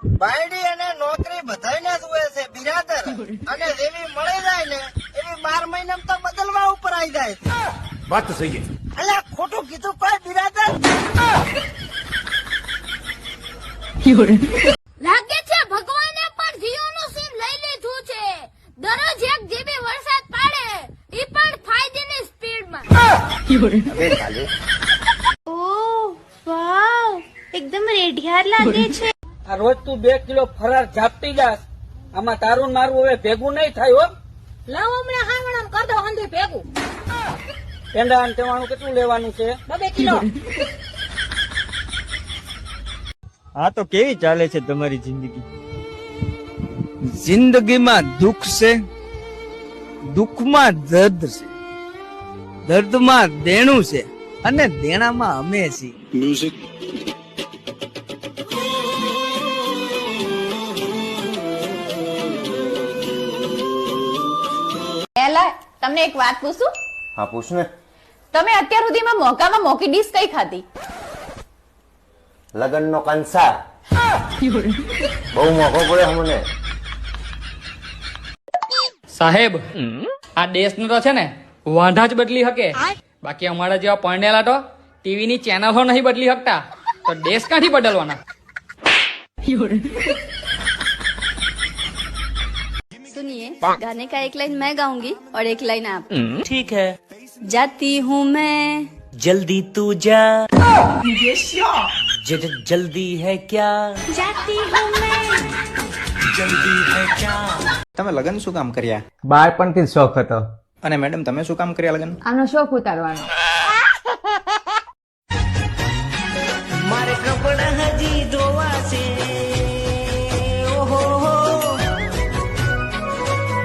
બાયડી અને નોકરી બધાને જુએ છે બિરાદર, અને જેવી મળી જાય ને એવી 12 મહિનામાં તો બદલવા ઉપર આવી જાય છે. વાત તો સહી છે. અલ્યા ખોટું કીધું કોઈ બિરાદર. લાગે છે ભગવાને પણ જીઓનું સિમ લઈ લીધું છે. દરરોજ 1 GB વરસાદ પાડે, ઈ પણ 5G ની સ્પીડમાં. ઓહ વાવ, એકદમ રેડિયાર લાગે છે. આ રોજ તું 2 કિલો ફરાર ઝાપટી જાસ, આમાં તારું ને મારું હવે ભેગું નહીં થાય હો. લાવો હમણાં હાવણામ કર દો હંધુય ભેગું. પેંડા અને તેવાણું કેટલું લેવાનું છે? 2 કિલો. હા તો કેવી ચાલે છે તમારી જિંદગી? જિંદગીમાં દુઃખ છે, દુઃખમાં દર્દ છે, દર્દમાં દેણું છે, અને દેણામાં અમે છીએ. એલા તમને એક વાત પૂછું? હા પૂછ ને. તમે અત્યાર સુધીમાં મોકામાં મોકી ડીશ કઈ ખાધી? લગનનો કંસાર બહુ મોઘો પડે મને. સાહેબ આ દેશનું તો છે ને વાંધા જ બદલી શકે, બાકી અમારા જેવા પરણેલા તો ટીવી ની ચેનલો નહીં બદલી શકતા, તો દેશ ક્યાંથી બદલવાના? सुनिए, गाने का एक लाइन मैं गाऊंगी और एक लाइन आप. ठीक है. जाती हूँ मैं. जल्दी तू जा. जल्दी है क्या? जाती हूँ मैं. जल्दी है क्या? તમે લગ્ન શું કામ કર્યા? બાળપણથી શોખ હતો. અને મેડમ તમે શું કામ કર્યા લગ્ન? આનો શોખ ઉતારવાનો. મારે કપડા હજી ધોવા છે. ઓહો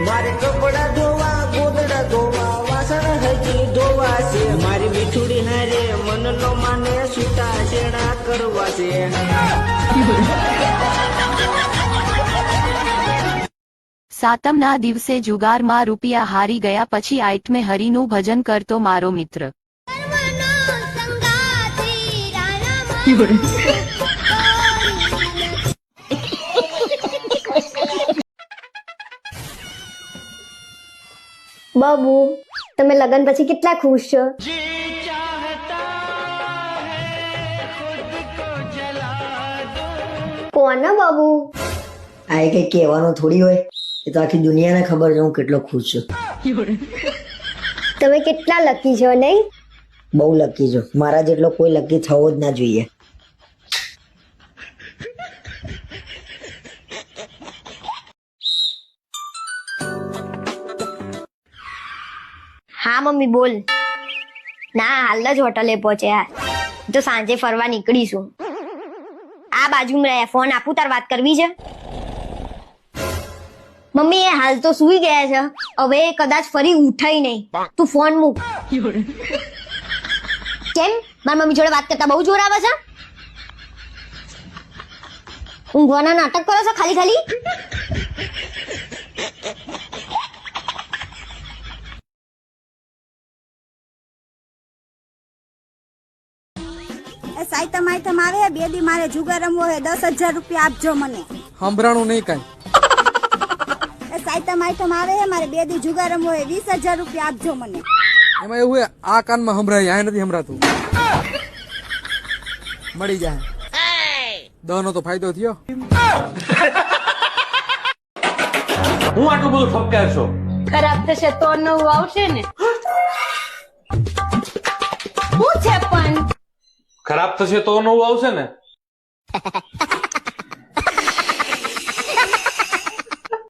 મારે કપડા ધોવા, ગોદડા ધોવા, વાસણ હજી ધોવા છે. મારી મીઠુડી હારે મન નો માને છૂટા છેડા કરવા છે. સાતમના દિવસે જુગારમાં રૂપિયા હારી ગયા પછી આઈટમે હરિનું ભજન કરતો મારો મિત્ર. બાબુ તમે લગન પછી કેટલા ખુશ છો? કોના બાબુ? આ કઈ કહેવાનું થોડી હોય, એ તો આખી દુનિયાને ખબર છે હું કેટલો ખુશ છું. તમે કેટલા લકી છો નહીં? બહુ લકી છું. મારા જેટલો કોઈ લકી થવો જ ના જોઈએ. હા મમ્મી બોલ. ના હાલ જ હોટલે પહોંચ્યા, તો સાંજે ફરવા નીકળીશું. આ બાજુમાં રહ્યા, ફોન આપું તાર વાત કરવી છે? મમ્મી એ હાલ તો સુઈ ગયા છે, હવે કદાચ ફરી ઉઠાય નહીં. તું ફોન મૂક. કેમ મારી મમ્મી જોડે વાત કરતા બહુ જોર આવે છે? ઊંઘવાના નાટક કરો છો ખાલી ખાલી? સાયતમ આઈટમ આવે, 2 દી મારે જુગાર રમવો હે, 10,000 રૂપિયા આપજો મને. સંભળાણું નહીં કઈ. સાયતમ આઈટમ આવે હે, મારે 2 દી જુગાર રમવો હે, 20,000 રૂપિયા આપજો મને. એમાં એવું હે, આ કાનમાં સંભળાય, આ નથી સંભળાતું. મળી જાય. 10 નો તો ફાયદો થયો. હું આટલું બધું ઠપકાર છો? ખરાબ થશે તો નવું આવશે ને. શું છે પણ? ખરાબ થશે તો નવું આવશે ને.